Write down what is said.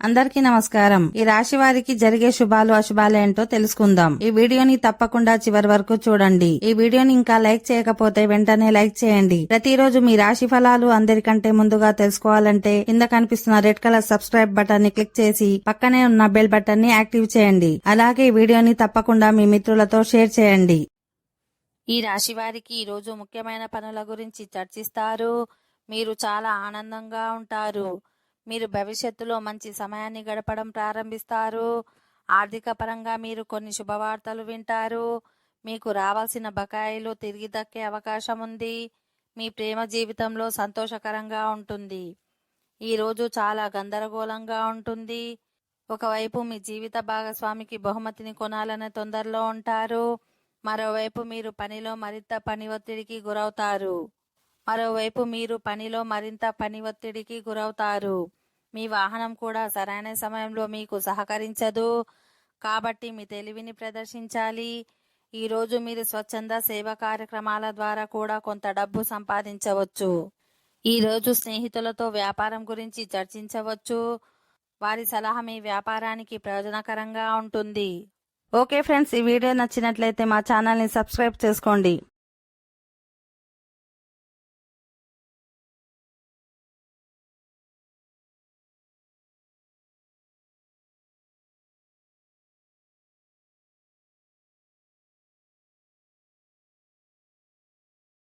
అందరికీ నమస్కారం. ఈ రాశి వారికి జరిగే శుభాలు అశుభాలు ఏంటో తెలుసుకుందాం. ఈ వీడియోని తప్పకుండా చివరి వరకు చూడండి. ఈ వీడియోని ఇంకా లైక్ చేయకపోతే వెంటనే లైక్ చేయండి. ప్రతిరోజు మీ రాశి ఫలాలు అందరికంటే ముందుగా తెలుసుకోవాలంటే కింద కనిపిస్తున్న రెడ్ కలర్ సబ్స్క్రైబ్ బటన్ ని క్లిక్ చేసి పక్కనే ఉన్న బెల్ బటన్ ని యాక్టివ్ చేయండి. అలాగే ఈ వీడియోని తప్పకుండా మీ మిత్రులతో షేర్ చేయండి. ఈ రాశి వారికి ఈ రోజు ముఖ్యమైన పనుల గురించి చర్చిస్తారు. మీరు చాలా ఆనందంగా ఉంటారు. మీరు భవిష్యత్తులో మంచి సమయాన్ని గడపడం ప్రారంభిస్తారు. ఆర్థిక పరంగా మీరు కొన్ని శుభవార్తలు వింటారు. మీకు రావాల్సిన బకాయిలు తిరిగి దక్కే అవకాశం ఉంది. మీ ప్రేమ జీవితంలో సంతోషకరంగా ఉంటుంది. ఈరోజు చాలా గందరగోళంగా ఉంటుంది. ఒకవైపు మీ జీవిత భాగస్వామికి బహుమతిని కొనాలనే తొందరలో ఉంటారు. మరోవైపు మీరు పనిలో మరింత పని ఒత్తిడికి గురవుతారు. మీ వాహనం కూడా సరైన సమయంలో మీకు సహకరించదు. కాబట్టి మీ తెలివిని ప్రదర్శించాలి. ఈరోజు మీరు స్వచ్ఛంద సేవా కార్యక్రమాల ద్వారా కూడా కొంత డబ్బు సంపాదించవచ్చు. ఈరోజు స్నేహితులతో వ్యాపారం గురించి చర్చించవచ్చు. వారి సలహా మీ వ్యాపారానికి ప్రయోజనకరంగా ఉంటుంది. ఓకే ఫ్రెండ్స్, ఈ వీడియో నచ్చినట్లయితే మా ఛానల్ని సబ్స్క్రైబ్ చేసుకోండి.